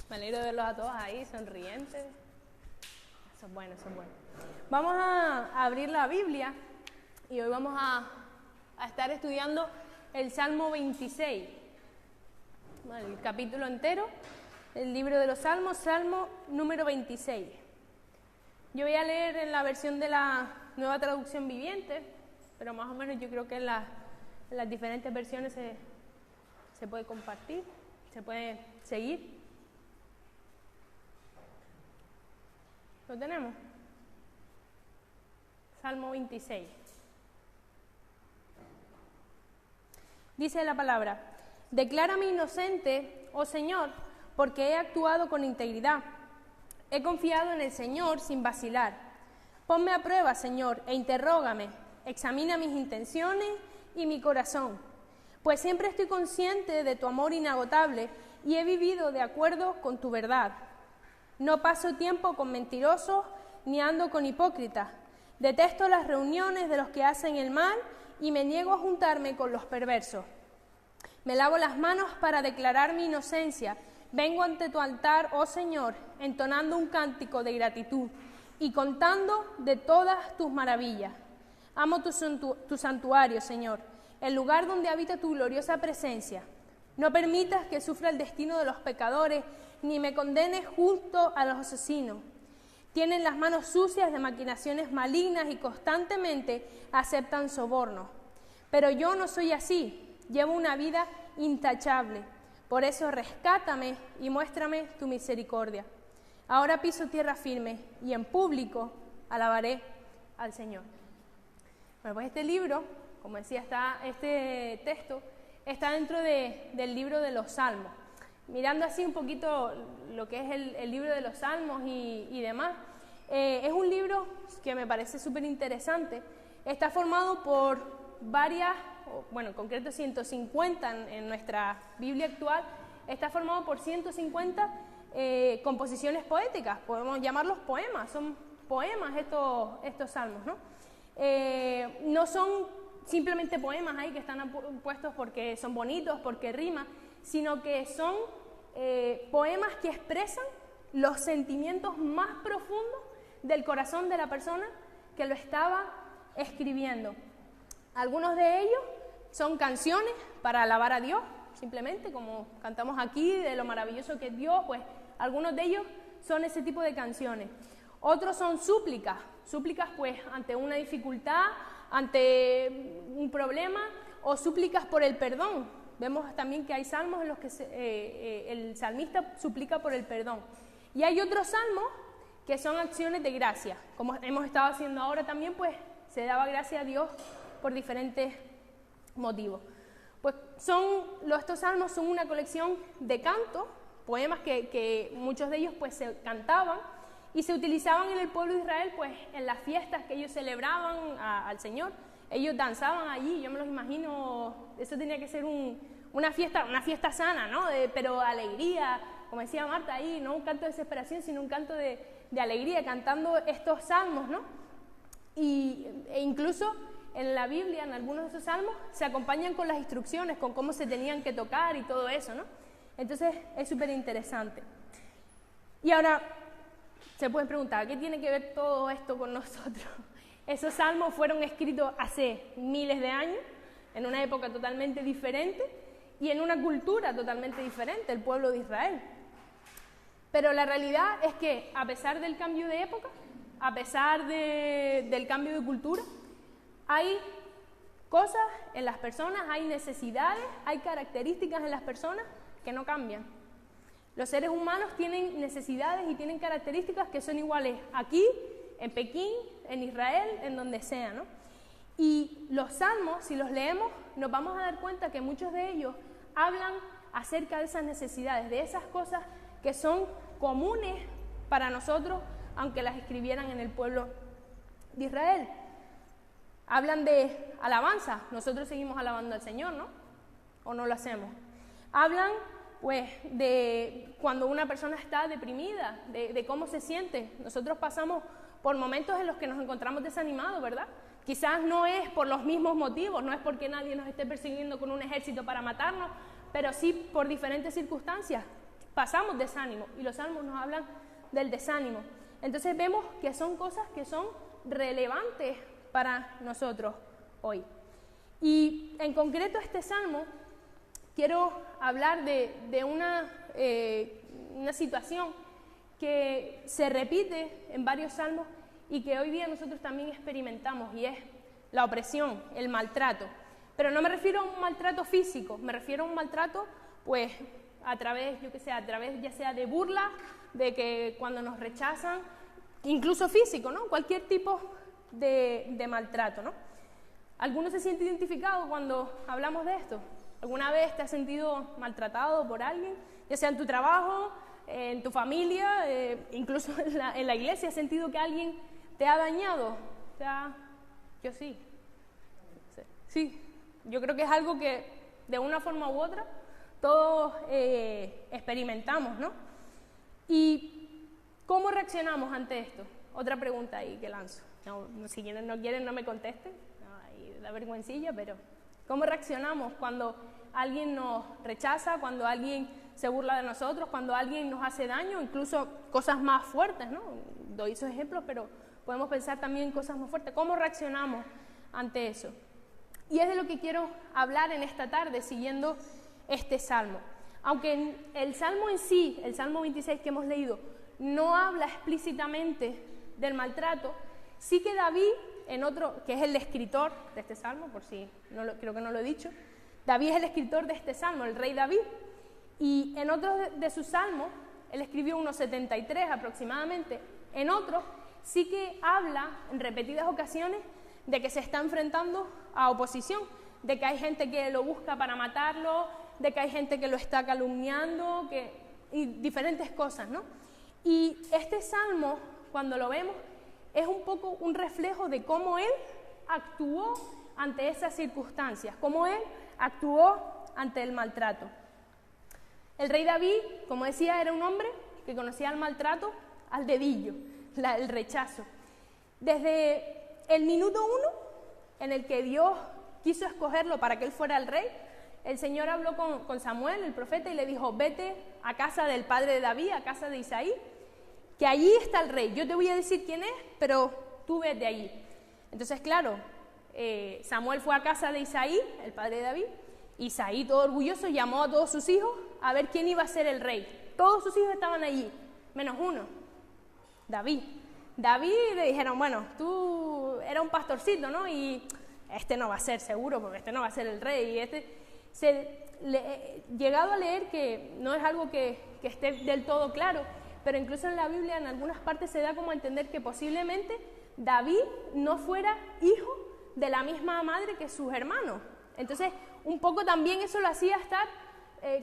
Me alegro de verlos a todos ahí, sonrientes. Eso es bueno, eso es bueno. Vamos a abrir la Biblia y hoy vamos a estar estudiando el Salmo 26. Bueno, el capítulo entero, el libro de los Salmos, Salmo número 26. Yo voy a leer en la versión de la Nueva Traducción Viviente, pero más o menos yo creo que en las diferentes versiones se puede compartir, se puede seguir. ¿Lo tenemos? Salmo 26. Dice la palabra: declárame inocente, oh Señor, porque he actuado con integridad. He confiado en el Señor sin vacilar. Ponme a prueba, Señor, e interrógame. Examina mis intenciones y mi corazón, pues siempre estoy consciente de tu amor inagotable y he vivido de acuerdo con tu verdad. No paso tiempo con mentirosos ni ando con hipócritas. Detesto las reuniones de los que hacen el mal y me niego a juntarme con los perversos. Me lavo las manos para declarar mi inocencia. Vengo ante tu altar, oh Señor, entonando un cántico de gratitud y contando de todas tus maravillas. Amo tu santuario, Señor, el lugar donde habita tu gloriosa presencia. No permitas que sufra el destino de los pecadores, ni me condenes junto a los asesinos. Tienen las manos sucias de maquinaciones malignas y constantemente aceptan sobornos. Pero yo no soy así, llevo una vida intachable. Por eso rescátame y muéstrame tu misericordia. Ahora piso tierra firme y en público alabaré al Señor. Bueno, pues este libro, como decía, este texto está dentro del libro de los Salmos. Mirando así un poquito lo que es el libro de los Salmos y demás, es un libro que me parece súper interesante. Está formado por varias, bueno, en concreto 150 en nuestra Biblia actual, está formado por 150 composiciones poéticas, podemos llamarlos poemas, son poemas estos salmos, ¿no? No son simplemente poemas ahí que están puestos porque son bonitos, porque riman, sino que son poemas que expresan los sentimientos más profundos del corazón de la persona que lo estaba escribiendo. Algunos de ellos son canciones para alabar a Dios, simplemente como cantamos aquí de lo maravilloso que es Dios, pues algunos de ellos son ese tipo de canciones. Otros son súplicas pues ante una dificultad, ante un problema, o súplicas por el perdón. Vemos también que hay salmos en los que el salmista suplica por el perdón. Y hay otros salmos que son acciones de gracia, como hemos estado haciendo ahora también, pues se daba gracia a Dios por diferentes motivos. Pues estos salmos son una colección de cantos, poemas que muchos de ellos pues se cantaban y se utilizaban en el pueblo de Israel, pues en las fiestas que ellos celebraban al Señor. Ellos danzaban allí, yo me los imagino, eso tenía que ser una fiesta sana, ¿no? Pero alegría, como decía Marta ahí, no un canto de desesperación, sino un canto de alegría, cantando estos salmos, ¿no? E incluso en la Biblia, en algunos de esos salmos, se acompañan con las instrucciones, con cómo se tenían que tocar y todo eso, ¿no? Entonces es súper interesante. Y ahora se pueden preguntar, ¿qué tiene que ver todo esto con nosotros? Esos salmos fueron escritos hace miles de años, en una época totalmente diferente y en una cultura totalmente diferente, el pueblo de Israel. Pero la realidad es que a pesar del cambio de época, a pesar del cambio de cultura, hay cosas en las personas, hay necesidades, hay características en las personas que no cambian. Los seres humanos tienen necesidades y tienen características que son iguales aquí, en Pekín, en Israel, en donde sea, ¿no? Y los salmos, si los leemos, nos vamos a dar cuenta que muchos de ellos hablan acerca de esas necesidades, de esas cosas que son comunes para nosotros, aunque las escribieran en el pueblo de Israel. Hablan de alabanza, nosotros seguimos alabando al Señor, ¿no? ¿O no lo hacemos? Hablan, pues, de cuando una persona está deprimida, de cómo se siente. Nosotros pasamos por momentos en los que nos encontramos desanimados, ¿verdad? Quizás no es por los mismos motivos, no es porque nadie nos esté persiguiendo con un ejército para matarnos, pero sí por diferentes circunstancias. pasamos desánimo y los salmos nos hablan del desánimo. Entonces vemos que son cosas que son relevantes para nosotros hoy. Y en concreto este salmo quiero hablar de una situación que se repite en varios salmos y que hoy día nosotros también experimentamos, y es la opresión, el maltrato. Pero no me refiero a un maltrato físico, me refiero a un maltrato pues a través, ya sea de burla, de que cuando nos rechazan, incluso físico, ¿no? Cualquier tipo de maltrato, ¿no? ¿Alguno se siente identificado cuando hablamos de esto? ¿Alguna vez te has sentido maltratado por alguien? Ya sea en tu trabajo, en tu familia, incluso en la iglesia, ¿has sentido que alguien te ha dañado? O sea, yo sí. Sí, yo creo que es algo que de una forma u otra todos experimentamos, ¿no? ¿Y cómo reaccionamos ante esto? Otra pregunta ahí que lanzo. No, si no quieren, no me contesten. Ahí da vergüencilla, pero ¿cómo reaccionamos cuando alguien nos rechaza, cuando alguien se burla de nosotros, cuando alguien nos hace daño, incluso cosas más fuertes, ¿no? Doy esos ejemplos, pero podemos pensar también en cosas más fuertes. ¿Cómo reaccionamos ante eso? Y es de lo que quiero hablar en esta tarde, siguiendo este salmo. Aunque el salmo en sí, el salmo 26 que hemos leído, no habla explícitamente del maltrato, sí que David, en otro, que es el escritor de este salmo, por si creo que no lo he dicho, David es el escritor de este salmo, el rey David, y en otro de sus salmos, él escribió unos 73 aproximadamente, en otros sí que habla en repetidas ocasiones de que se está enfrentando a oposición, de que hay gente que lo busca para matarlo, de que hay gente que lo está calumniando, y diferentes cosas, ¿no? Y este salmo, cuando lo vemos, es un poco un reflejo de cómo él actuó ante esas circunstancias, cómo él actuó ante el maltrato. El rey David, como decía, era un hombre que conocía el maltrato al dedillo, el rechazo. Desde el minuto 1 en el que Dios quiso escogerlo para que él fuera el rey, el Señor habló con Samuel, el profeta, y le dijo: vete a casa del padre de David, a casa de Isaí, que allí está el rey. Yo te voy a decir quién es, pero tú vete allí. Entonces, claro, Samuel fue a casa de Isaí, el padre de David. Isaí, todo orgulloso, llamó a todos sus hijos a ver quién iba a ser el rey. Todos sus hijos estaban allí, menos uno, David. David le dijeron: bueno, tú eras un pastorcito, ¿no? Y este no va a ser seguro, porque este no va a ser el rey. Y llegado a leer, que no es algo que esté del todo claro, pero incluso en la Biblia en algunas partes se da como a entender que posiblemente David no fuera hijo de la misma madre que sus hermanos. Entonces, un poco también eso lo hacía estar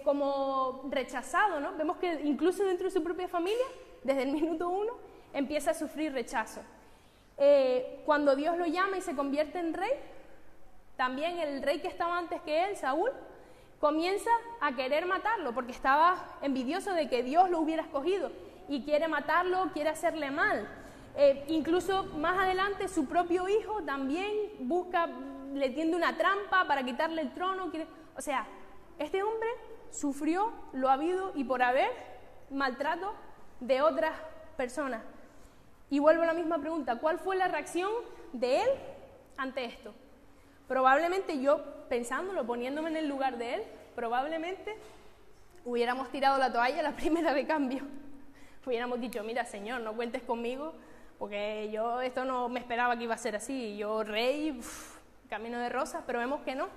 como rechazado, ¿no? Vemos que incluso dentro de su propia familia, desde el minuto 1, empieza a sufrir rechazo. Cuando Dios lo llama y se convierte en rey, también el rey que estaba antes que él, Saúl, comienza a querer matarlo porque estaba envidioso de que Dios lo hubiera escogido y quiere matarlo, quiere hacerle mal. Incluso más adelante su propio hijo también le tiende una trampa para quitarle el trono. O sea, este hombre sufrió lo habido y por haber maltrato de otras personas. Y vuelvo a la misma pregunta: ¿cuál fue la reacción de él ante esto? Probablemente yo, pensándolo, poniéndome en el lugar de él, probablemente hubiéramos tirado la toalla a la primera de cambio. Hubiéramos dicho: mira, Señor, no cuentes conmigo, porque yo esto no me esperaba que iba a ser así. Yo rey, camino de rosas, pero vemos que no.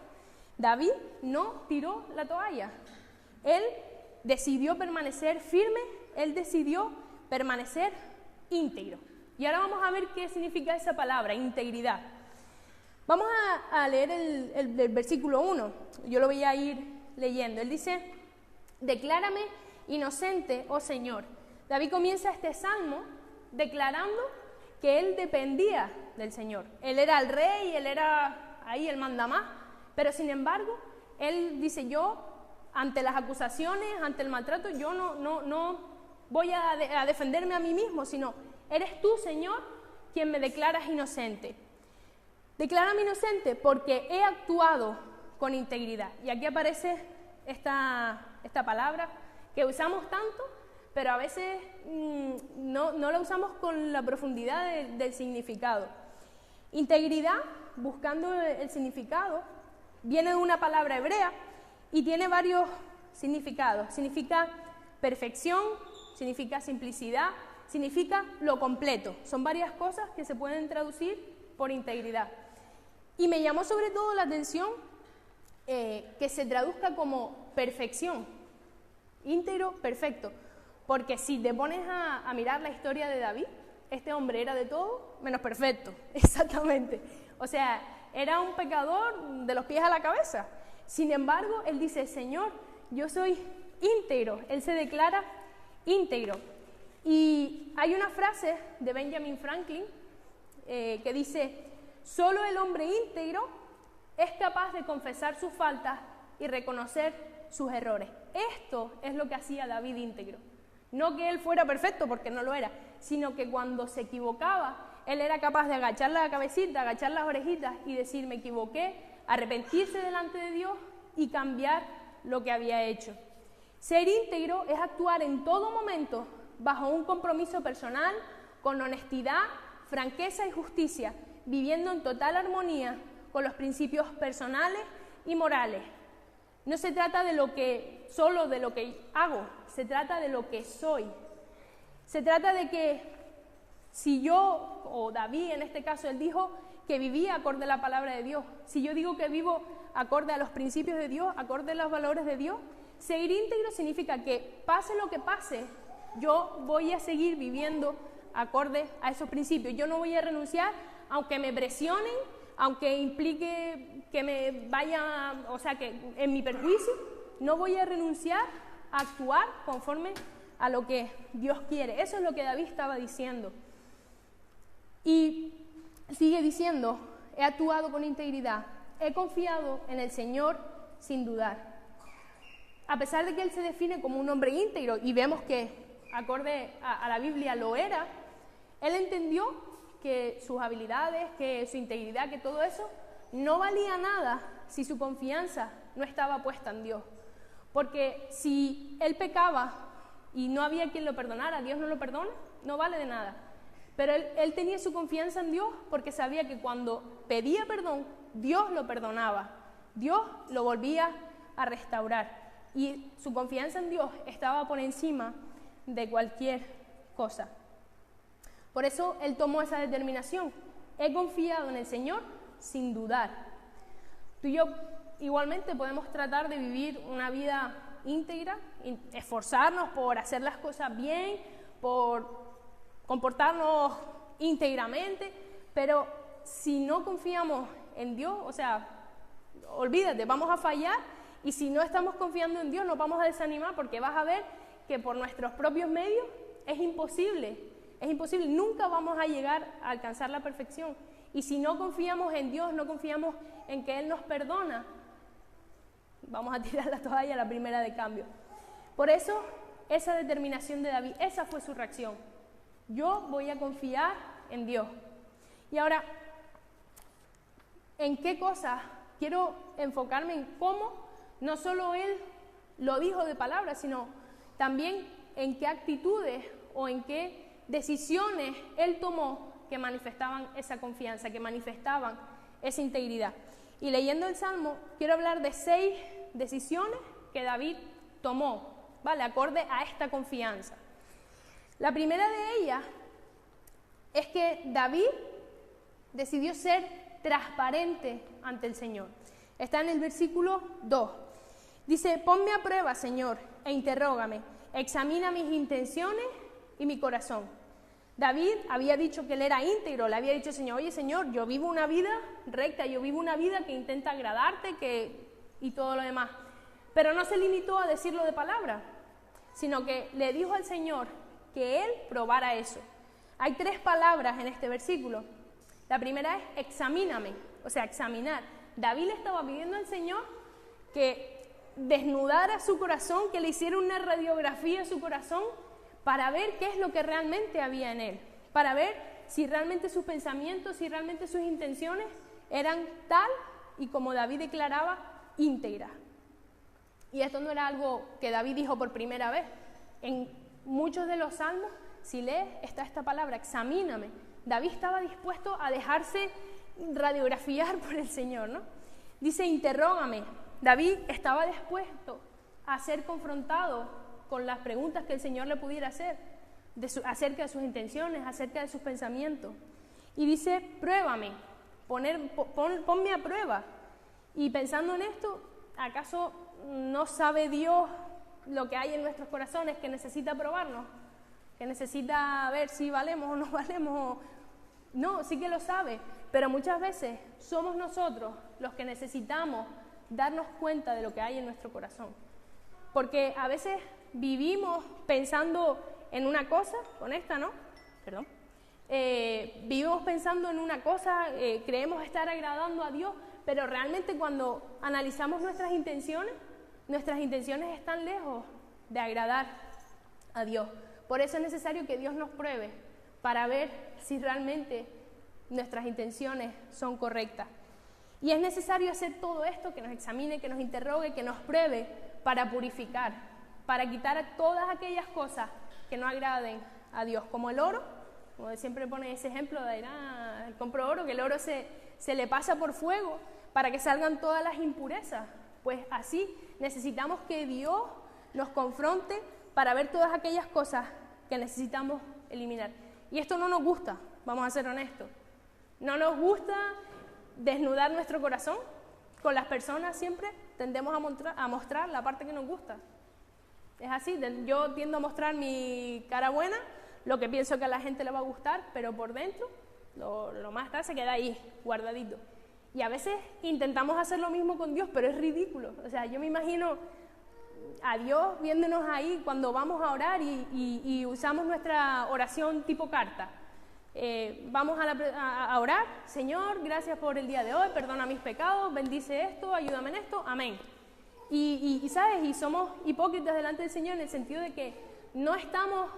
David no tiró la toalla. Él decidió permanecer firme, él decidió permanecer íntegro. Y ahora vamos a ver qué significa esa palabra, integridad. Vamos a leer el versículo 1, yo lo voy a ir leyendo. Él dice: declárame inocente, oh Señor. David comienza este salmo declarando que él dependía del Señor. Él era el rey, él era ahí el mandamás, pero sin embargo, él dice: yo, ante las acusaciones, ante el maltrato, yo no voy a defenderme a mí mismo, sino eres tú, Señor, quien me declaras inocente. Declárame inocente porque he actuado con integridad. Y aquí aparece esta palabra que usamos tanto, pero a veces no la usamos con la profundidad del significado. Integridad, buscando el significado, viene de una palabra hebrea y tiene varios significados. Significa perfección, significa simplicidad, significa lo completo. Son varias cosas que se pueden traducir por integridad. Y me llamó sobre todo la atención que se traduzca como perfección, íntegro, perfecto. Porque si te pones a mirar la historia de David, este hombre era de todo menos perfecto, exactamente. O sea, era un pecador de los pies a la cabeza. Sin embargo, él dice, Señor, yo soy íntegro. Él se declara íntegro. Y hay una frase de Benjamin Franklin que dice, solo el hombre íntegro es capaz de confesar sus faltas y reconocer sus errores. Esto es lo que hacía David íntegro. No que él fuera perfecto, porque no lo era, sino que cuando se equivocaba, él era capaz de agachar la cabecita, agachar las orejitas y decir, me equivoqué, arrepentirse delante de Dios y cambiar lo que había hecho. Ser íntegro es actuar en todo momento bajo un compromiso personal, con honestidad, franqueza y justicia, viviendo en total armonía con los principios personales y morales. No se trata solo de lo que hago, se trata de lo que soy. Se trata de que si yo, o David en este caso, él dijo que vivía acorde a la palabra de Dios. Si yo digo que vivo acorde a los principios de Dios, acorde a los valores de Dios, seguir íntegro significa que pase lo que pase, yo voy a seguir viviendo acorde a esos principios. Yo no voy a renunciar, aunque me presionen, aunque implique que me vaya, o sea, que en mi perjuicio, no voy a renunciar a actuar conforme a lo que Dios quiere. Eso es lo que David estaba diciendo. Y sigue diciendo, he actuado con integridad, he confiado en el Señor sin dudar. A pesar de que él se define como un hombre íntegro, y vemos que acorde a la Biblia lo era, él entendió que sus habilidades, que su integridad, que todo eso no valía nada si su confianza no estaba puesta en Dios. Porque si él pecaba y no había quien lo perdonara, Dios no lo perdona, no vale de nada. Pero él tenía su confianza en Dios porque sabía que cuando pedía perdón, Dios lo perdonaba, Dios lo volvía a restaurar. Y su confianza en Dios estaba por encima de cualquier cosa. Por eso él tomó esa determinación. He confiado en el Señor sin dudar. Tú y yo igualmente podemos tratar de vivir una vida íntegra, esforzarnos por hacer las cosas bien, por comportarnos íntegramente, pero si no confiamos en Dios, o sea, olvídate, vamos a fallar, y si no estamos confiando en Dios nos vamos a desanimar porque vas a ver que por nuestros propios medios es imposible, nunca vamos a llegar a alcanzar la perfección. Y si no confiamos en Dios, no confiamos en que Él nos perdona, vamos a tirar la toalla a la primera de cambio. Por eso, esa determinación de David, esa fue su reacción. Yo voy a confiar en Dios. Y ahora, ¿en qué cosas quiero enfocarme? En cómo no solo Él lo dijo de palabras, sino también en qué actitudes o en qué decisiones Él tomó que manifestaban esa confianza, que manifestaban esa integridad. Y leyendo el Salmo, quiero hablar de 6 decisiones que David tomó, ¿vale? Acorde a esta confianza. La primera de ellas es que David decidió ser transparente ante el Señor. Está en el versículo 2. Dice, ponme a prueba, Señor, e interrógame, examina mis intenciones y mi corazón. David había dicho que él era íntegro, le había dicho al Señor, oye Señor, yo vivo una vida recta, yo vivo una vida que intenta agradarte y todo lo demás. Pero no se limitó a decirlo de palabra, sino que le dijo al Señor que él probara eso. Hay 3 palabras en este versículo. La primera es examíname, o sea, examinar. David le estaba pidiendo al Señor que desnudara su corazón, que le hiciera una radiografía a su corazón para ver qué es lo que realmente había en él, para ver si realmente sus pensamientos, si realmente sus intenciones eran tal y como David declaraba, íntegras. Y esto no era algo que David dijo por primera vez. En muchos de los salmos, si lees, está esta palabra, examíname. David estaba dispuesto a dejarse radiografiar por el Señor, ¿no? Dice, interrógame. David estaba dispuesto a ser confrontado con las preguntas que el Señor le pudiera hacer acerca de sus intenciones, acerca de sus pensamientos. Y dice, pruébame, ponme a prueba. Y pensando en esto, ¿acaso no sabe Dios lo que hay en nuestros corazones, que necesita probarnos? Que necesita ver si valemos o no valemos. No, sí que lo sabe, pero muchas veces somos nosotros los que necesitamos darnos cuenta de lo que hay en nuestro corazón. Porque a veces vivimos pensando en una cosa, con esta, ¿no? Perdón. Vivimos pensando en una cosa, creemos estar agradando a Dios, pero realmente cuando analizamos nuestras intenciones están lejos de agradar a Dios. Por eso es necesario que Dios nos pruebe para ver si realmente nuestras intenciones son correctas. Y es necesario hacer todo esto, que nos examine, que nos interrogue, que nos pruebe para purificar, para quitar todas aquellas cosas que no agraden a Dios, como el oro, como siempre pone ese ejemplo de compro oro, que el oro se le pasa por fuego para que salgan todas las impurezas. Pues así necesitamos que Dios nos confronte para ver todas aquellas cosas que necesitamos eliminar. Y esto no nos gusta, vamos a ser honestos. No nos gusta desnudar nuestro corazón. Con las personas siempre tendemos a mostrar la parte que nos gusta. Es así, yo tiendo a mostrar mi cara buena, lo que pienso que a la gente le va a gustar, pero por dentro, lo más tal se queda ahí, guardadito. Y a veces intentamos hacer lo mismo con Dios, pero es ridículo. O sea, yo me imagino a Dios viéndonos ahí cuando vamos a orar y usamos nuestra oración tipo carta. Vamos a orar, Señor, gracias por el día de hoy, perdona mis pecados, bendice esto, ayúdame en esto, amén. Y ¿sabes? Y somos hipócritas delante del Señor en el sentido de que no estamos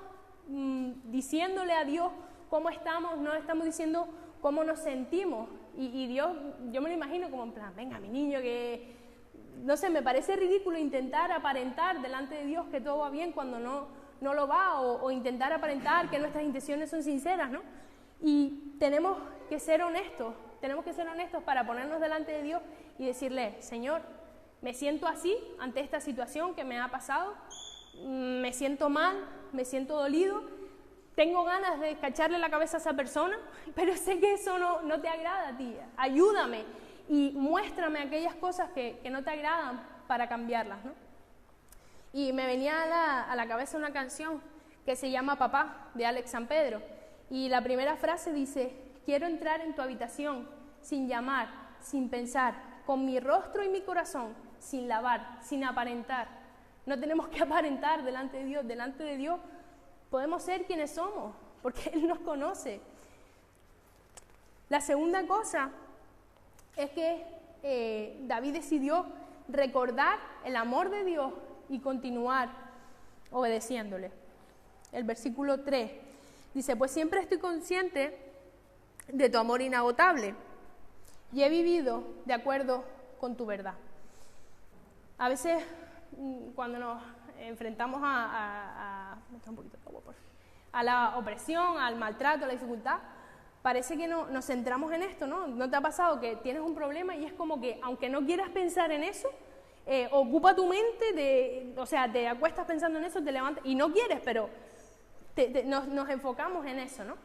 diciéndole a Dios cómo estamos, no estamos diciendo cómo nos sentimos. Y Dios, yo me lo imagino como en plan, venga, mi niño, que... No sé, me parece ridículo intentar aparentar delante de Dios que todo va bien cuando no lo va, o intentar aparentar que nuestras intenciones son sinceras, ¿no? Y tenemos que ser honestos para ponernos delante de Dios y decirle, Señor, me siento así ante esta situación que me ha pasado, me siento mal, me siento dolido, tengo ganas de cacharle la cabeza a esa persona, pero sé que eso no te agrada a ti, ayúdame y muéstrame aquellas cosas que no te agradan para cambiarlas, ¿no? Y me venía a la cabeza una canción que se llama Papá, de Alex San Pedro, y la primera frase dice, quiero entrar en tu habitación sin llamar, sin pensar, con mi rostro y mi corazón, sin lavar, sin aparentar. No tenemos que aparentar delante de Dios podemos ser quienes somos, porque Él nos conoce. La segunda cosa es que David decidió recordar el amor de Dios y continuar obedeciéndole. El versículo 3 dice, pues siempre estoy consciente de tu amor inagotable y he vivido de acuerdo con tu verdad. A veces cuando nos enfrentamos a la opresión, al maltrato, a la dificultad, parece que nos centramos en esto, ¿no? ¿No te ha pasado que tienes un problema y es como que, aunque no quieras pensar en eso, ocupa tu mente, te acuestas pensando en eso, te levantas, y no quieres, pero nos enfocamos en eso, ¿no?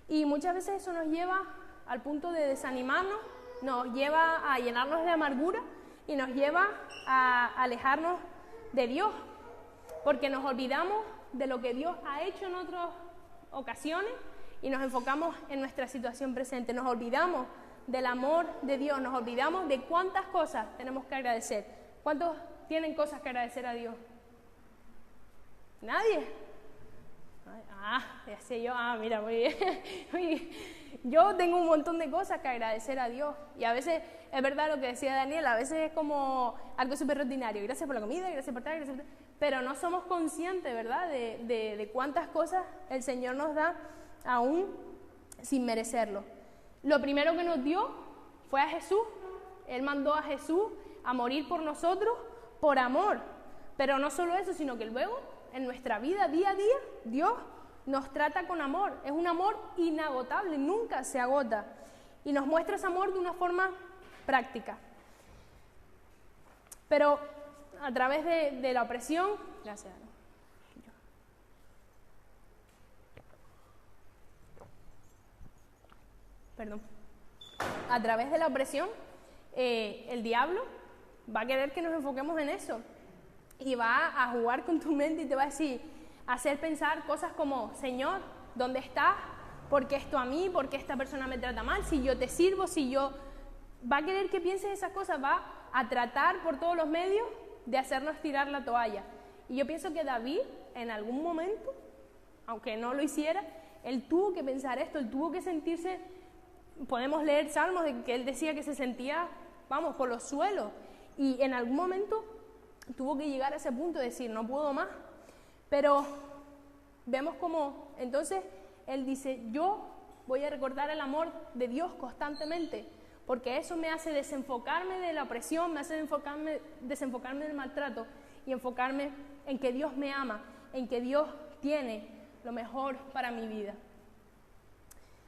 Y muchas veces eso nos lleva al punto de desanimarnos, nos lleva a llenarnos de amargura y nos lleva a alejarnos de Dios, porque nos olvidamos de lo que Dios ha hecho en otras ocasiones y nos enfocamos en nuestra situación presente, nos olvidamos del amor de Dios, nos olvidamos de cuántas cosas tenemos que agradecer. ¿Cuántos tienen cosas que agradecer a Dios? ¿Nadie? Ya sé yo, mira, muy bien. Yo tengo un montón de cosas que agradecer a Dios y a veces, es verdad lo que decía Daniel, a veces es como algo súper rutinario, gracias por la comida, gracias por tal, gracias por tal, pero no somos conscientes, ¿verdad?, de cuántas cosas el Señor nos da aún sin merecerlo. Lo primero que nos dio fue a Jesús. Él mandó a Jesús a morir por nosotros por amor, Pero no solo eso, sino que luego, en nuestra vida, día a día, Dios nos trata con amor. Es un amor inagotable, nunca se agota. Y nos muestra ese amor de una forma práctica. Pero a través de la opresión, gracias. Perdón. A través de la opresión, el diablo va a querer que nos enfoquemos en eso. Y va a jugar con tu mente y te va a decir, hacer pensar cosas como, Señor, ¿dónde estás? ¿Por qué esto a mí? ¿Por qué esta persona me trata mal? Si yo te sirvo, si yo... Va a querer que pienses esas cosas, va a tratar por todos los medios de hacernos tirar la toalla. Y yo pienso que David, en algún momento, aunque no lo hiciera, él tuvo que pensar esto, él tuvo que sentirse... Podemos leer salmos de que él decía que se sentía, vamos, por los suelos. Y en algún momento tuvo que llegar a ese punto de decir, no puedo más. Pero vemos como, entonces, él dice, yo voy a recordar el amor de Dios constantemente, porque eso me hace desenfocarme de la opresión, me hace desenfocarme del maltrato y enfocarme en que Dios me ama, en que Dios tiene lo mejor para mi vida.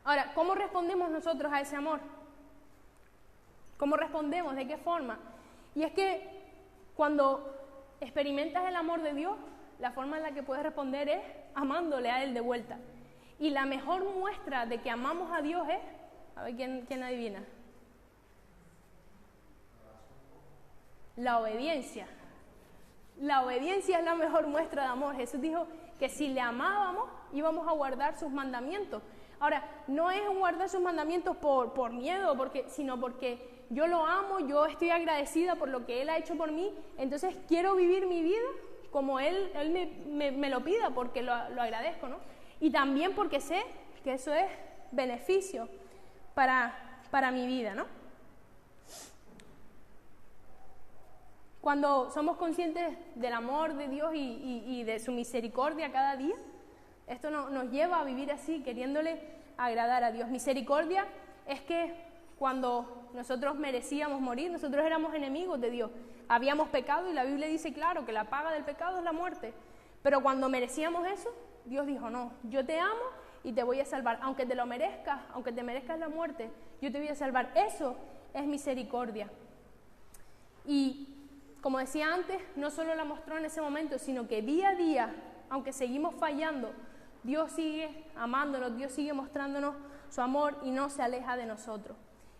Ahora, ¿cómo respondemos nosotros a ese amor? ¿Cómo respondemos? ¿De qué forma? Y es que cuando experimentas el amor de Dios, la forma en la que puedes responder es amándole a Él de vuelta. Y la mejor muestra de que amamos a Dios es, a ver quién adivina, la obediencia. La obediencia es la mejor muestra de amor. Jesús dijo que si le amábamos, íbamos a guardar sus mandamientos. Ahora, no es guardar sus mandamientos por miedo, sino porque yo lo amo, yo estoy agradecida por lo que Él ha hecho por mí, entonces quiero vivir mi vida como Él me lo pida, porque lo agradezco, ¿no? Y también porque sé que eso es beneficio para mi vida, ¿no? Cuando somos conscientes del amor de Dios y de su misericordia cada día, esto nos lleva a vivir así, queriéndole agradar a Dios. Misericordia es que cuando nosotros merecíamos morir, nosotros éramos enemigos de Dios. Habíamos pecado y la Biblia dice claro que la paga del pecado es la muerte. Pero cuando merecíamos eso, Dios dijo, no, yo te amo y te voy a salvar. Aunque te lo merezcas, aunque te merezcas la muerte, yo te voy a salvar. Eso es misericordia. Y como decía antes, no solo la mostró en ese momento, sino que día a día, aunque seguimos fallando, Dios sigue amándonos, Dios sigue mostrándonos su amor y no se aleja de nosotros.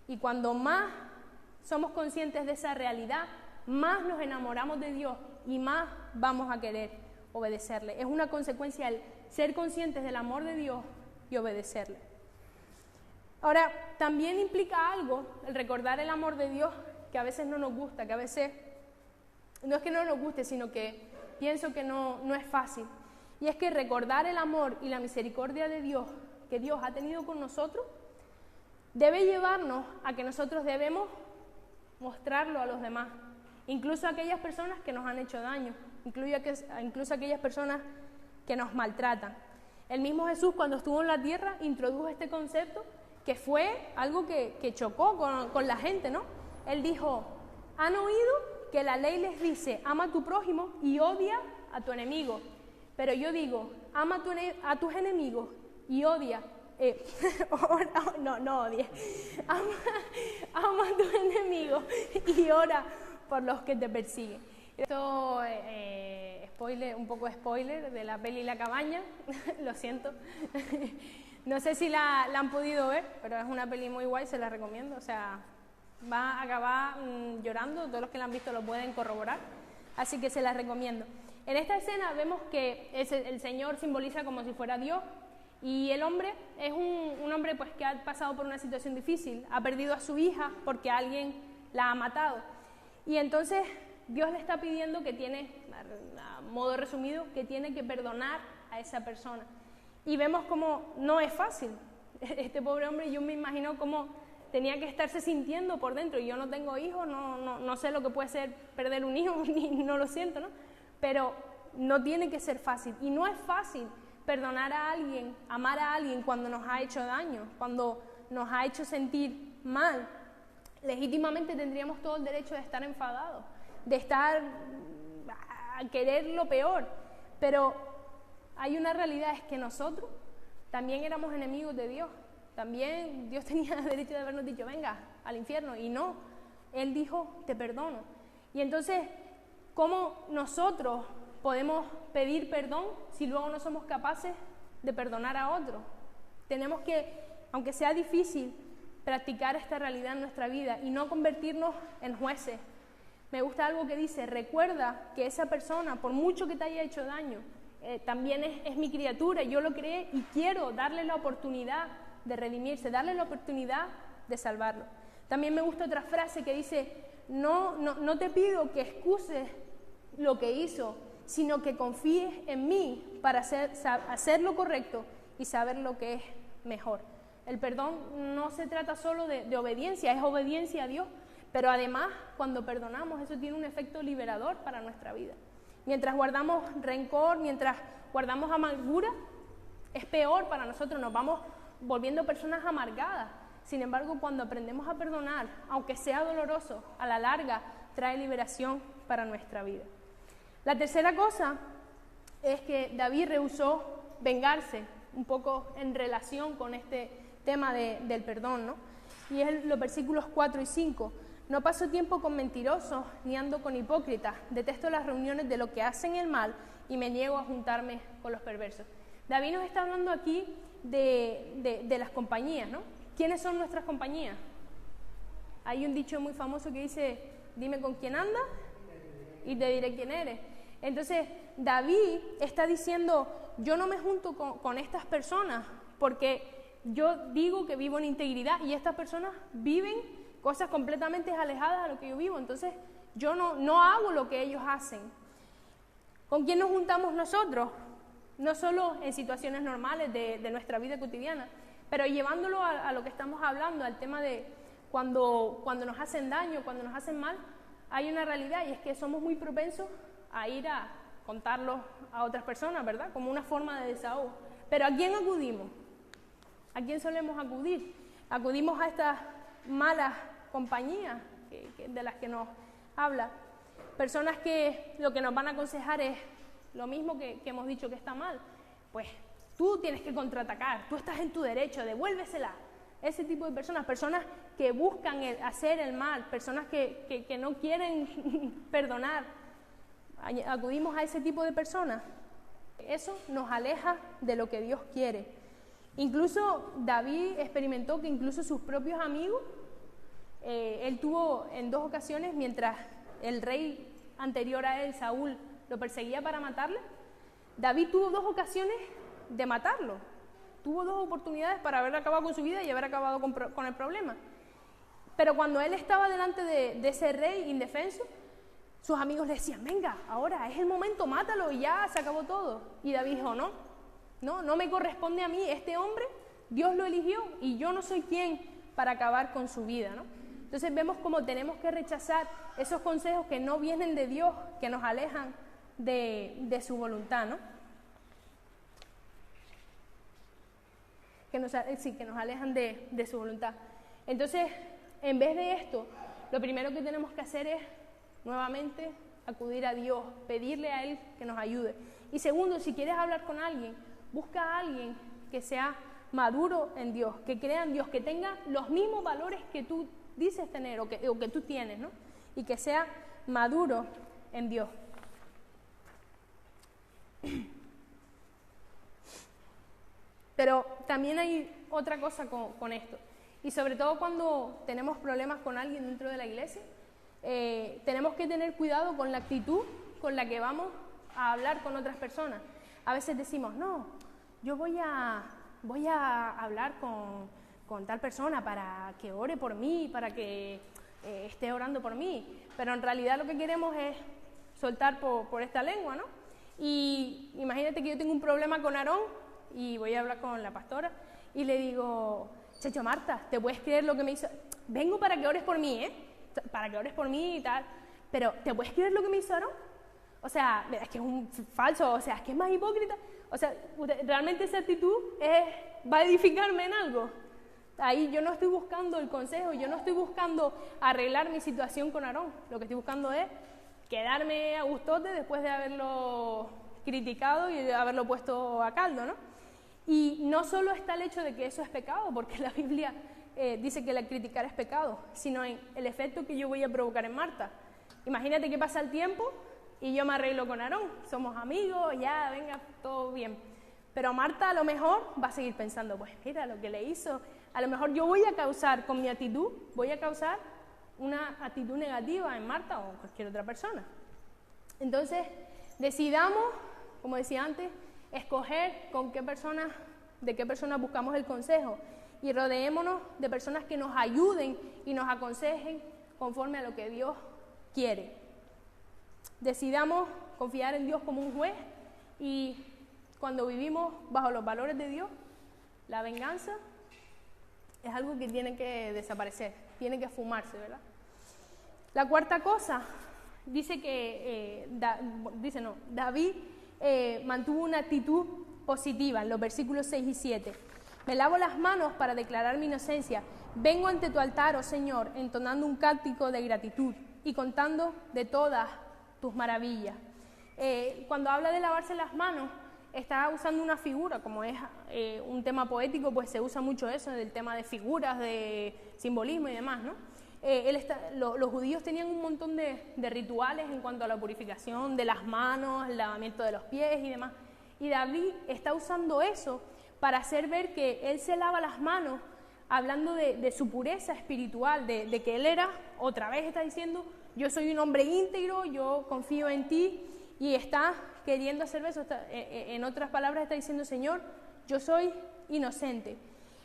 Y cuando más somos conscientes de esa realidad, más nos enamoramos de Dios y más vamos a querer obedecerle. Es una consecuencia el ser conscientes del amor de Dios y obedecerle. Ahora, también implica algo el recordar el amor de Dios que a veces no nos gusta, que a veces no es que no nos guste, sino que pienso que no es fácil. Y es que recordar el amor y la misericordia de Dios que Dios ha tenido con nosotros debe llevarnos a que nosotros debemos mostrarlo a los demás, incluso a aquellas personas que nos han hecho daño, incluso a aquellas personas que nos maltratan. El mismo Jesús, cuando estuvo en la tierra, introdujo este concepto que fue algo que chocó con la gente, ¿no? Él dijo, ¿han oído que la ley les dice, ama a tu prójimo y odia a tu enemigo? Pero yo digo, ama a tus enemigos y odia, no odies, ama a tus enemigos y ora por los que te persiguen. Esto, un poco spoiler de la peli La Cabaña, lo siento. No sé si la han podido ver, pero es una peli muy guay, se la recomiendo, o sea, va a acabar llorando, todos los que la han visto lo pueden corroborar, así que se la recomiendo. En esta escena vemos que el Señor simboliza como si fuera Dios y el hombre es un hombre pues, que ha pasado por una situación difícil, ha perdido a su hija porque alguien la ha matado. Y entonces Dios le está pidiendo que tiene, a modo resumido, que tiene que perdonar a esa persona. Y vemos como no es fácil. Este pobre hombre, yo me imagino cómo tenía que estarse sintiendo por dentro. Yo no tengo hijos, no sé lo que puede ser perder un hijo, ni no lo siento, ¿no? Pero no tiene que ser fácil. Y no es fácil perdonar a alguien, amar a alguien cuando nos ha hecho daño, cuando nos ha hecho sentir mal. Legítimamente tendríamos todo el derecho de estar enfadados, de estar a querer lo peor, pero hay una realidad, es que nosotros también éramos enemigos de Dios. También Dios tenía derecho de habernos dicho, venga al infierno, y no, Él dijo, te perdono. Y entonces, ¿cómo nosotros podemos pedir perdón si luego no somos capaces de perdonar a otros? Tenemos que, aunque sea difícil, practicar esta realidad en nuestra vida y no convertirnos en jueces. Me gusta algo que dice, recuerda que esa persona, por mucho que te haya hecho daño, también es mi criatura, yo lo creé y quiero darle la oportunidad de redimirse, darle la oportunidad de salvarlo. También me gusta otra frase que dice, no te pido que excuses lo que hizo, sino que confíes en mí para hacer lo correcto y saber lo que es mejor. El perdón no se trata solo de obediencia, es obediencia a Dios, pero además cuando perdonamos eso tiene un efecto liberador para nuestra vida. Mientras guardamos rencor, mientras guardamos amargura, es peor para nosotros, nos vamos volviendo personas amargadas. Sin embargo, cuando aprendemos a perdonar, aunque sea doloroso, a la larga trae liberación para nuestra vida. La tercera cosa es que David rehusó vengarse, un poco en relación con este tema del perdón, ¿no? Y es los versículos 4 y 5. No paso tiempo con mentirosos, ni ando con hipócritas. Detesto las reuniones de los que hacen el mal y me niego a juntarme con los perversos. David nos está hablando aquí de las compañías, ¿no? ¿Quiénes son nuestras compañías? Hay un dicho muy famoso que dice, dime con quién andas y te diré quién eres. Entonces, David está diciendo, yo no me junto con estas personas porque yo digo que vivo en integridad y estas personas viven cosas completamente alejadas de lo que yo vivo. Entonces, yo no hago lo que ellos hacen. ¿Con quién nos juntamos nosotros? No solo en situaciones normales de nuestra vida cotidiana, pero llevándolo a lo que estamos hablando, al tema de cuando nos hacen daño, cuando nos hacen mal, hay una realidad y es que somos muy propensos a ir a contarlo a otras personas, ¿verdad? Como una forma de desahogo. Pero ¿a quién acudimos? ¿A quién solemos acudir? Acudimos a estas malas compañías de las que nos habla. Personas que lo que nos van a aconsejar es lo mismo que hemos dicho que está mal. Pues tú tienes que contraatacar, tú estás en tu derecho, devuélvesela. Ese tipo de personas, personas que buscan hacer el mal, personas que no quieren perdonar. Acudimos a ese tipo de personas. Eso nos aleja de lo que Dios quiere. Incluso David experimentó que incluso sus propios amigos, él tuvo en 2 ocasiones, mientras el rey anterior a él, Saúl, lo perseguía para matarle, David tuvo 2 ocasiones de matarlo. Tuvo 2 oportunidades para haber acabado con su vida y haber acabado con el problema. Pero cuando él estaba delante de ese rey indefenso, sus amigos le decían, venga, ahora es el momento, mátalo y ya se acabó todo. Y David dijo, no me corresponde a mí, este hombre, Dios lo eligió y yo no soy quien para acabar con su vida, ¿no? Entonces vemos cómo tenemos que rechazar esos consejos que no vienen de Dios, que nos alejan de su voluntad, ¿no? Que nos alejan de su voluntad. Entonces, en vez de esto, lo primero que tenemos que hacer es, nuevamente, acudir a Dios, pedirle a Él que nos ayude. Y segundo, si quieres hablar con alguien, busca a alguien que sea maduro en Dios, que crea en Dios, que tenga los mismos valores que tú dices tener o que tú tienes, ¿no? Y que sea maduro en Dios. Pero también hay otra cosa con esto, y sobre todo cuando tenemos problemas con alguien dentro de la iglesia, tenemos que tener cuidado con la actitud con la que vamos a hablar con otras personas. A veces decimos, no, yo voy a hablar con tal persona para que ore por mí, para que esté orando por mí, pero en realidad lo que queremos es soltar por esta lengua, ¿no? Y imagínate que yo tengo un problema con Aarón y voy a hablar con la pastora y le digo, Checho Marta, ¿te puedes creer lo que me hizo? Vengo para que ores por mí, para que ores por mí y tal, pero ¿te puedes creer lo que me hizo Aarón? O sea, es que es un falso, o sea, es que es más hipócrita. O sea, realmente esa actitud va a edificarme en algo. Ahí yo no estoy buscando el consejo, yo no estoy buscando arreglar mi situación con Aarón. Lo que estoy buscando es quedarme a gustote después de haberlo criticado y de haberlo puesto a caldo, ¿no? Y no solo está el hecho de que eso es pecado, porque la Biblia dice que la criticar es pecado, sino en el efecto que yo voy a provocar en Marta. Imagínate que pasa el tiempo y yo me arreglo con Aarón, somos amigos, ya, venga, todo bien. Pero Marta a lo mejor va a seguir pensando, pues mira lo que le hizo, a lo mejor yo voy a causar con mi actitud, voy a causar una actitud negativa en Marta o en cualquier otra persona. Entonces, decidamos, como decía antes, escoger de qué personas buscamos el consejo y rodeémonos de personas que nos ayuden y nos aconsejen conforme a lo que Dios quiere. Decidamos confiar en Dios como un juez y cuando vivimos bajo los valores de Dios, la venganza es algo que tiene que desaparecer, tiene que esfumarse, ¿verdad? La cuarta cosa, dice que David mantuvo una actitud positiva en los versículos 6 y 7. Me lavo las manos para declarar mi inocencia. Vengo ante tu altar, oh Señor, entonando un cántico de gratitud y contando de todas tus maravillas. Cuando habla de lavarse las manos, está usando una figura, como es un tema poético, pues se usa mucho eso, el tema de figuras, de simbolismo y demás, ¿no? Los judíos tenían un montón de rituales en cuanto a la purificación de las manos, el lavamiento de los pies y demás. Y David está usando eso para hacer ver que él se lava las manos, hablando de su pureza espiritual, de que él era, otra vez está diciendo, yo soy un hombre íntegro, yo confío en ti, y está queriendo hacer eso, en otras palabras está diciendo, Señor, yo soy inocente.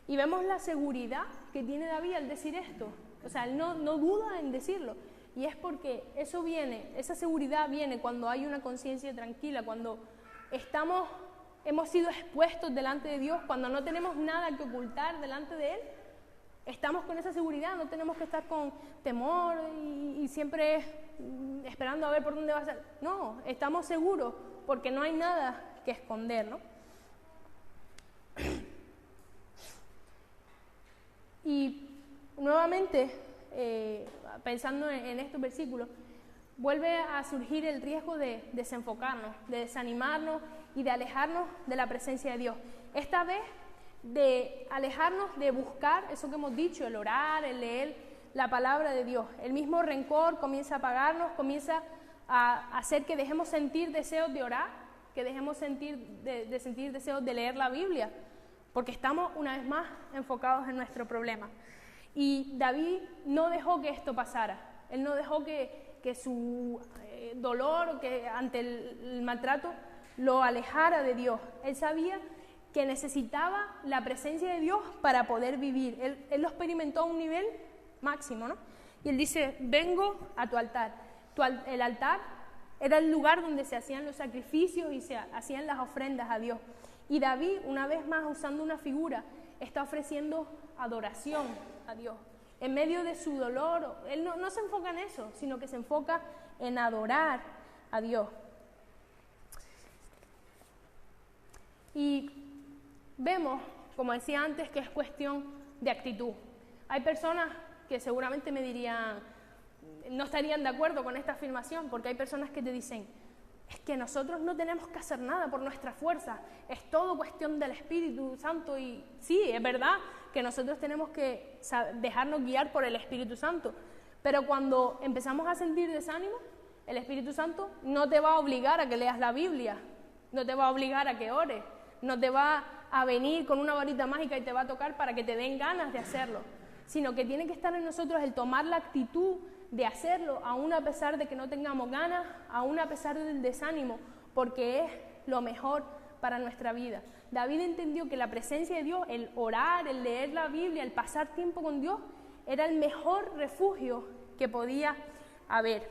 Y vemos la seguridad que tiene David al decir esto, o sea, él no duda en decirlo, y es porque eso viene, esa seguridad viene cuando hay una conciencia tranquila, cuando hemos sido expuestos delante de Dios, cuando no tenemos nada que ocultar delante de Él, estamos con esa seguridad, no tenemos que estar con temor y siempre esperando a ver por dónde va a ser. No, estamos seguros porque no hay nada que esconder, ¿no? Y nuevamente, pensando en estos versículos, vuelve a surgir el riesgo de desenfocarnos, de desanimarnos y de alejarnos de la presencia de Dios. Esta vez de alejarnos de buscar eso que hemos dicho, el orar, el leer la palabra de Dios. El mismo rencor comienza a apagarnos, comienza a hacer que dejemos sentir deseos de orar, que dejemos sentir deseos de leer la Biblia, porque estamos una vez más enfocados en nuestro problema. Y David no dejó que esto pasara, él no dejó que su dolor, que ante el maltrato, lo alejara de Dios. Él sabía que necesitaba la presencia de Dios para poder vivir. Él lo experimentó a un nivel máximo, ¿no? Y él dice, vengo a tu altar. El altar era el lugar donde se hacían los sacrificios y se hacían las ofrendas a Dios. Y David, una vez más usando una figura, está ofreciendo adoración a Dios. En medio de su dolor, él no se enfoca en eso, sino que se enfoca en adorar a Dios. Y vemos, como decía antes, que es cuestión de actitud. Hay personas que seguramente me dirían, no estarían de acuerdo con esta afirmación, porque hay personas que te dicen, es que nosotros no tenemos que hacer nada por nuestra fuerza, es todo cuestión del Espíritu Santo. Y sí, es verdad que nosotros tenemos que dejarnos guiar por el Espíritu Santo, pero cuando empezamos a sentir desánimo, el Espíritu Santo no te va a obligar a que leas la Biblia, no te va a obligar a que ores, no te va a venir con una varita mágica y te va a tocar para que te den ganas de hacerlo, sino que tiene que estar en nosotros el tomar la actitud de hacerlo, aún a pesar de que no tengamos ganas, aún a pesar del desánimo, porque es lo mejor para nuestra vida. David entendió que la presencia de Dios, el orar, el leer la Biblia, el pasar tiempo con Dios, era el mejor refugio que podía haber.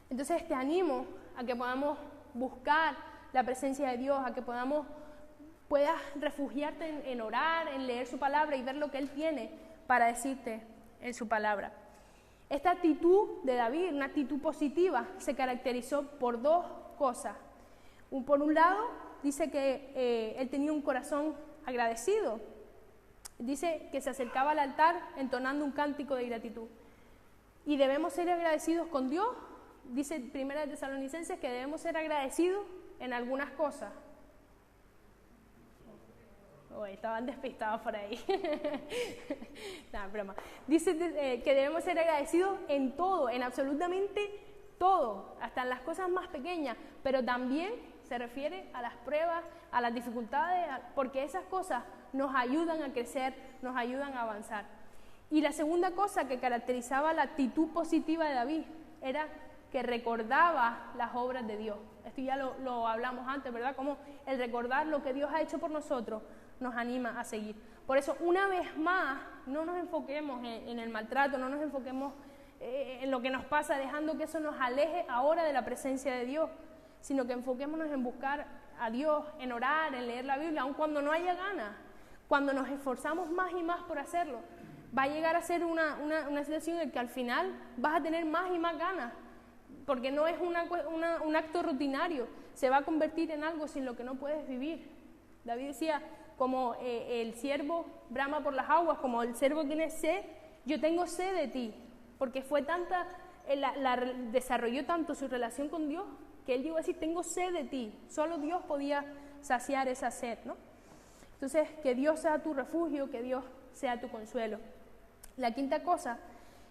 Entonces te animo a que podamos buscar la presencia de Dios, a que puedas refugiarte en orar, en leer su palabra y ver lo que Él tiene para decirte en su palabra. Esta actitud de David, una actitud positiva, se caracterizó por dos cosas. Por un lado, dice que él tenía un corazón agradecido. Dice que se acercaba al altar entonando un cántico de gratitud. Y debemos ser agradecidos con Dios dice Primera de Tesalonicenses que debemos ser agradecidos en algunas cosas. Estaban despistados por ahí. Nada, broma. Dice que debemos ser agradecidos en todo, en absolutamente todo, hasta en las cosas más pequeñas, pero también se refiere a las pruebas, a las dificultades, porque esas cosas nos ayudan a crecer, nos ayudan a avanzar. Y la segunda cosa que caracterizaba la actitud positiva de David era que recordaba las obras de Dios. Esto ya lo hablamos antes, ¿verdad? Como el recordar lo que Dios ha hecho por nosotros nos anima a seguir. Por eso, una vez más, no nos enfoquemos en el maltrato, no nos enfoquemos en lo que nos pasa, dejando que eso nos aleje ahora de la presencia de Dios, sino que enfoquémonos en buscar a Dios, en orar, en leer la Biblia, aun cuando no haya ganas. Cuando nos esforzamos más y más por hacerlo, va a llegar a ser una situación en la que al final vas a tener más y más ganas, porque no es un acto rutinario, se va a convertir en algo sin lo que no puedes vivir. David decía, como el ciervo brama por las aguas, como el ciervo tiene sed, yo tengo sed de ti, porque fue tanta, desarrolló tanto su relación con Dios, que él llegó a decir, tengo sed de ti. Solo Dios podía saciar esa sed, ¿no? Entonces, que Dios sea tu refugio, que Dios sea tu consuelo. La quinta cosa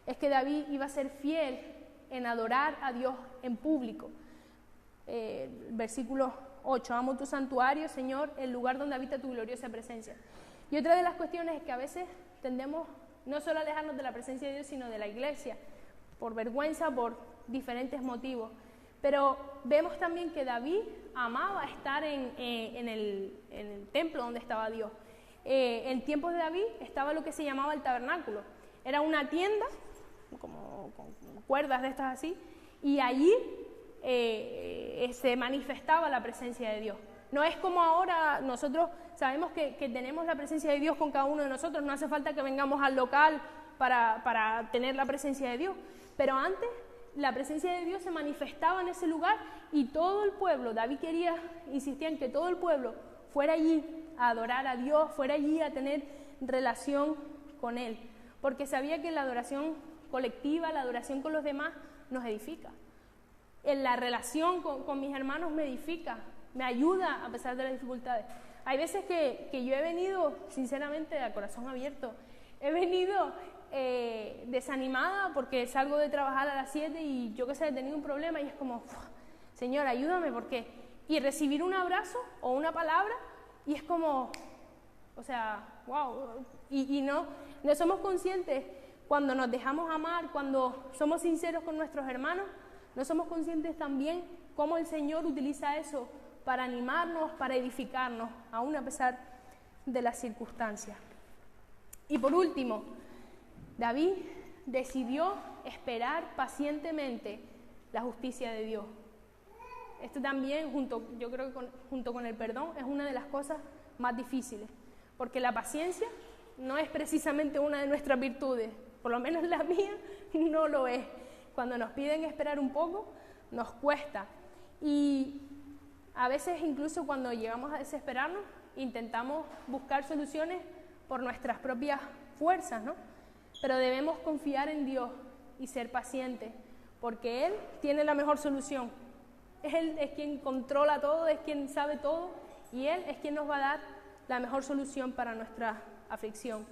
es que David iba a ser fiel en adorar a Dios en público. Versículo 8, amo tu santuario, Señor, el lugar donde habita tu gloriosa presencia. Y otra de las cuestiones es que a veces tendemos no solo a alejarnos de la presencia de Dios, sino de la iglesia, por vergüenza, por diferentes motivos. Pero vemos también que David amaba estar en el templo donde estaba Dios. En tiempos de David estaba lo que se llamaba el tabernáculo. Era una tienda, como con cuerdas de estas así, y allí se manifestaba la presencia de Dios. No es como ahora, nosotros sabemos que tenemos la presencia de Dios con cada uno de nosotros, no hace falta que vengamos al local para tener la presencia de Dios, pero antes la presencia de Dios se manifestaba en ese lugar y todo el pueblo, David insistía en que todo el pueblo fuera allí a adorar a Dios, fuera allí a tener relación con Él, porque sabía que la adoración colectiva, la adoración con los demás nos edifica. En la relación con mis hermanos me edifica, me ayuda a pesar de las dificultades. Hay veces que yo he venido, sinceramente, a corazón abierto, he venido desanimada porque salgo de trabajar a las 7 y yo que sé, he tenido un problema y es como, Señor, ayúdame, porque y recibir un abrazo o una palabra y es como, o sea, wow, y no somos conscientes cuando nos dejamos amar, cuando somos sinceros con nuestros hermanos, no somos conscientes también cómo el Señor utiliza eso para animarnos, para edificarnos, aún a pesar de las circunstancias. Y por último, David decidió esperar pacientemente la justicia de Dios. Esto también, yo creo que junto con el perdón, es una de las cosas más difíciles, porque la paciencia no es precisamente una de nuestras virtudes, por lo menos la mía no lo es. Cuando nos piden esperar un poco, nos cuesta. Y a veces incluso cuando llegamos a desesperarnos, intentamos buscar soluciones por nuestras propias fuerzas, ¿no? Pero debemos confiar en Dios y ser pacientes, porque Él tiene la mejor solución. Él es quien controla todo, es quien sabe todo, y Él es quien nos va a dar la mejor solución para nuestra aflicción.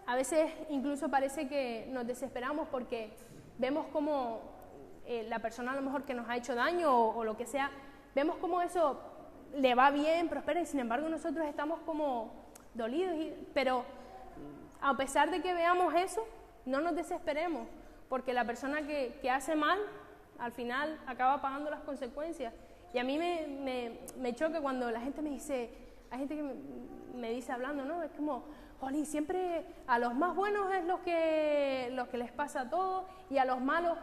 A veces incluso parece que nos desesperamos porque vemos como la persona a lo mejor que nos ha hecho daño o lo que sea, vemos como eso le va bien, prospera, y sin embargo nosotros estamos como dolidos, pero a pesar de que veamos eso, no nos desesperemos, porque la persona que hace mal, al final acaba pagando las consecuencias. Y a mí me choca cuando la gente me dice, hay gente que me dice hablando, ¿no? Es como, jolín, siempre a los más buenos es los que les pasa todo, y a los malos,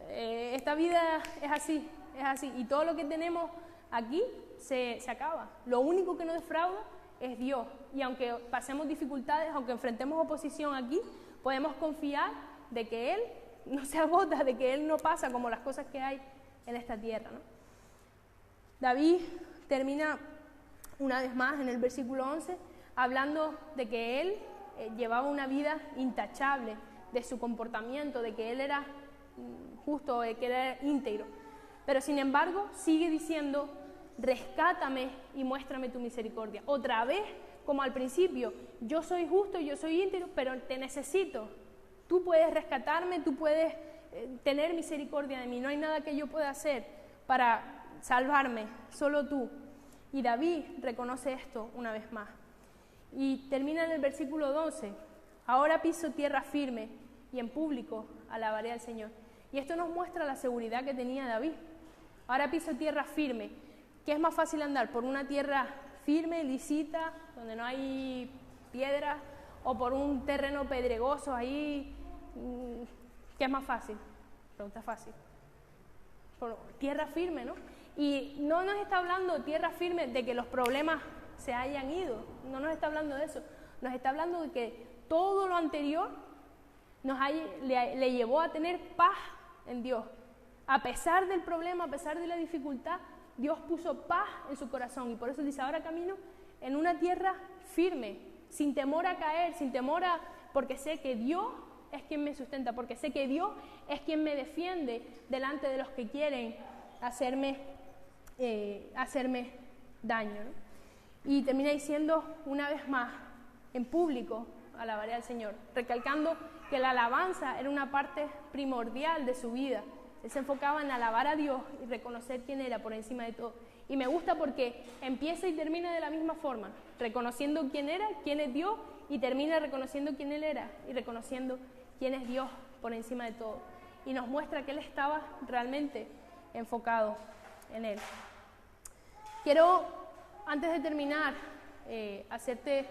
esta vida es así, y todo lo que tenemos aquí se acaba. Lo único que nos defrauda es Dios, y aunque pasemos dificultades, aunque enfrentemos oposición aquí, podemos confiar de que Él no se agota, de que Él no pasa como las cosas que hay en esta tierra, ¿no? David termina una vez más en el versículo 11 hablando de que él llevaba una vida intachable, de su comportamiento, de que él era justo, de que era íntegro. Pero sin embargo, sigue diciendo, rescátame y muéstrame tu misericordia. Otra vez, como al principio, yo soy justo, yo soy íntegro, pero te necesito. Tú puedes rescatarme, tú puedes tener misericordia de mí. No hay nada que yo pueda hacer para salvarme, solo tú. Y David reconoce esto una vez más. Y termina en el versículo 12. Ahora piso tierra firme y en público alabaré al Señor. Y esto nos muestra la seguridad que tenía David. Ahora piso tierra firme. ¿Qué es más fácil andar? ¿Por una tierra firme, lisita, donde no hay piedras? ¿O por un terreno pedregoso ahí? ¿Qué es más fácil? Pregunta fácil. Por tierra firme, ¿no? Y no nos está hablando tierra firme de que los problemas se hayan ido. No nos está hablando de eso. Nos está hablando de que todo lo anterior le llevó a tener paz en Dios. A pesar del problema, a pesar de la dificultad, Dios puso paz en su corazón. Y por eso dice, ahora camino en una tierra firme, sin temor a caer, sin temor a... Porque sé que Dios es quien me sustenta, porque sé que Dios es quien me defiende delante de los que quieren hacerme daño, ¿no? Y termina diciendo una vez más, en público, alabaré al Señor, recalcando que la alabanza era una parte primordial de su vida. Él se enfocaba en alabar a Dios y reconocer quién era por encima de todo. Y me gusta porque empieza y termina de la misma forma, reconociendo quién era, quién es Dios, y termina reconociendo quién Él era y reconociendo quién es Dios por encima de todo. Y nos muestra que Él estaba realmente enfocado en Él. Quiero, antes de terminar, hacerte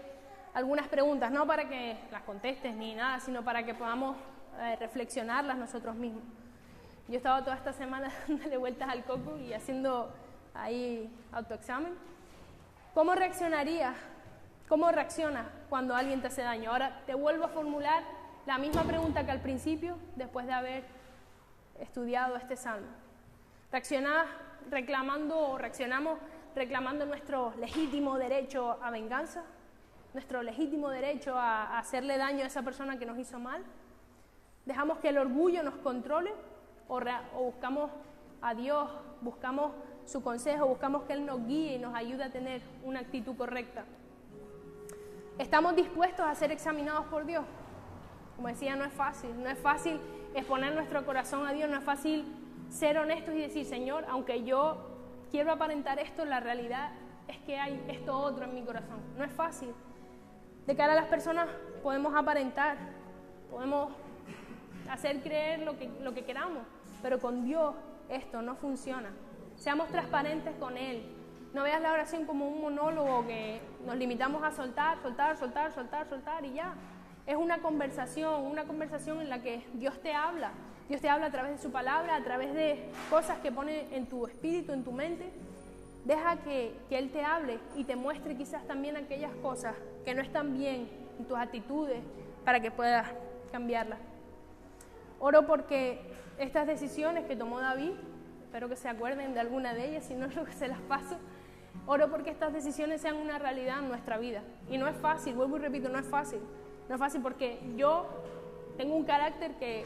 algunas preguntas, no para que las contestes ni nada, sino para que podamos reflexionarlas nosotros mismos. Yo he estado toda esta semana dándole vueltas al coco y haciendo ahí autoexamen. ¿Cómo reaccionarías? ¿Cómo reaccionas cuando alguien te hace daño? Ahora te vuelvo a formular la misma pregunta que al principio, después de haber estudiado este salmo. ¿Reaccionamos reclamando nuestro legítimo derecho a venganza? ¿Nuestro legítimo derecho a hacerle daño a esa persona que nos hizo mal? ¿Dejamos que el orgullo nos controle? ¿O buscamos a Dios, buscamos su consejo, buscamos que Él nos guíe y nos ayude a tener una actitud correcta? ¿Estamos dispuestos a ser examinados por Dios? Como decía, no es fácil exponer nuestro corazón a Dios, no es fácil ser honestos y decir, Señor, aunque yo quiero aparentar esto, la realidad es que hay esto otro en mi corazón. No es fácil. De cara a las personas podemos aparentar, podemos hacer creer lo que queramos, pero con Dios esto no funciona. Seamos transparentes con Él. No veas la oración como un monólogo que nos limitamos a soltar y ya. Es una conversación en la que Dios te habla. Dios te habla a través de su palabra, a través de cosas que pone en tu espíritu, en tu mente. Deja que Él te hable y te muestre quizás también aquellas cosas que no están bien en tus actitudes para que puedas cambiarlas. Oro porque estas decisiones que tomó David, espero que se acuerden de alguna de ellas, si no, luego se las paso. Oro porque estas decisiones sean una realidad en nuestra vida. Y no es fácil, vuelvo y repito, no es fácil. No es fácil porque yo tengo un carácter que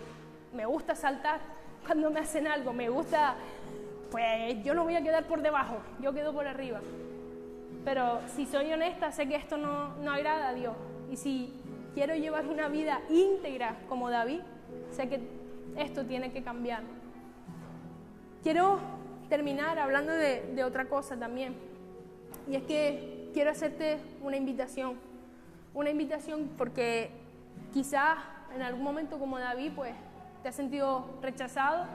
me gusta saltar cuando me hacen algo, me gusta, pues yo no voy a quedar por debajo, yo quedo por arriba. Pero si soy honesta, sé que esto no agrada a Dios. Y si quiero llevar una vida íntegra como David, sé que esto tiene que cambiar. Quiero terminar hablando de otra cosa también. Y es que quiero hacerte una invitación porque quizás en algún momento como David, pues te has sentido rechazado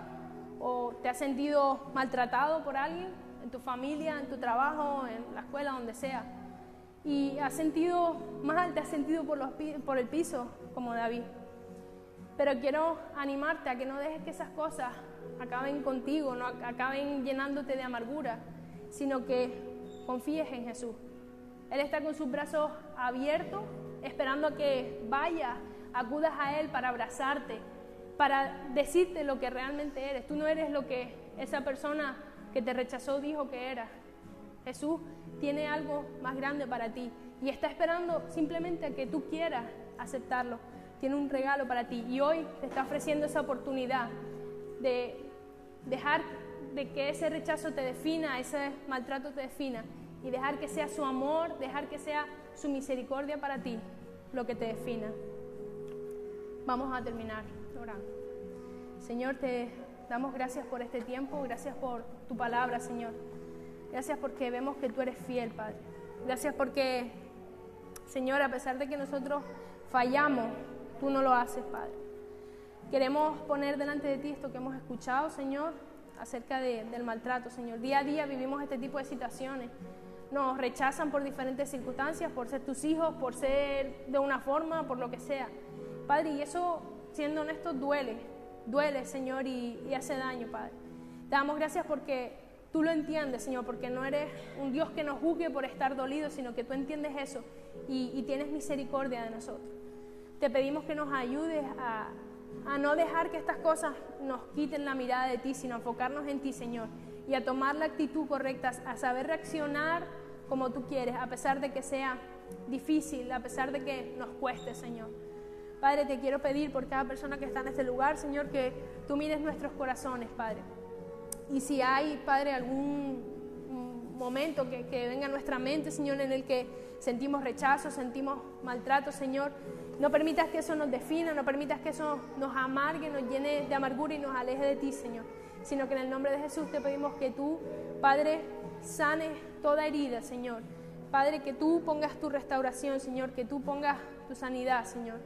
o te has sentido maltratado por alguien, en tu familia, en tu trabajo, en la escuela, donde sea. Y has sentido mal, te has sentido por el piso como David. Pero quiero animarte a que no dejes que esas cosas acaben contigo, no acaben llenándote de amargura, sino que confíes en Jesús. Él está con sus brazos abiertos, esperando a que vayas, acudas a Él para abrazarte, para decirte lo que realmente eres. Tú no eres lo que esa persona que te rechazó dijo que eras. Jesús tiene algo más grande para ti y está esperando simplemente a que tú quieras aceptarlo. tiene un regalo para ti y hoy te está ofreciendo esa oportunidad de dejar de que ese rechazo te defina, ese maltrato te defina y dejar que sea su amor, dejar que sea su misericordia para ti lo que te defina. Vamos a terminar orando. Señor, te damos gracias por este tiempo, gracias por tu palabra, Señor. Gracias porque vemos que tú eres fiel, Padre. Gracias porque, Señor, a pesar de que nosotros fallamos, tú no lo haces, Padre. Queremos poner delante de ti esto que hemos escuchado, Señor, acerca del maltrato, Señor. Día a día vivimos este tipo de situaciones. Nos rechazan por diferentes circunstancias, por ser tus hijos, por ser de una forma, por lo que sea. Padre, y eso, siendo honestos, duele, Señor, y hace daño, Padre. Te damos gracias porque tú lo entiendes, Señor, porque no eres un Dios que nos juzgue por estar dolido, sino que tú entiendes eso y tienes misericordia de nosotros. Te pedimos que nos ayudes a no dejar que estas cosas nos quiten la mirada de ti, sino enfocarnos en ti, Señor, y a tomar la actitud correcta, a saber reaccionar como tú quieres, a pesar de que sea difícil, a pesar de que nos cueste, Señor. Padre, te quiero pedir por cada persona que está en este lugar, Señor, que tú mires nuestros corazones, Padre. Y si hay, Padre, algún momento que venga a nuestra mente, Señor, en el que sentimos rechazo, sentimos maltrato, Señor, no permitas que eso nos defina, no permitas que eso nos amargue, nos llene de amargura y nos aleje de ti, Señor, sino que en el nombre de Jesús te pedimos que tú, Padre, sanes toda herida, Señor. Padre, que tú pongas tu restauración, Señor, que tú pongas tu sanidad, Señor.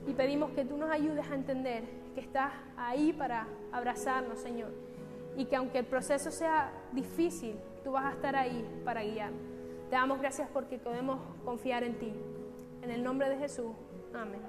Y pedimos que tú nos ayudes a entender que estás ahí para abrazarnos, Señor. Y que aunque el proceso sea difícil, tú vas a estar ahí para guiar. Te damos gracias porque podemos confiar en ti. En el nombre de Jesús. Amén.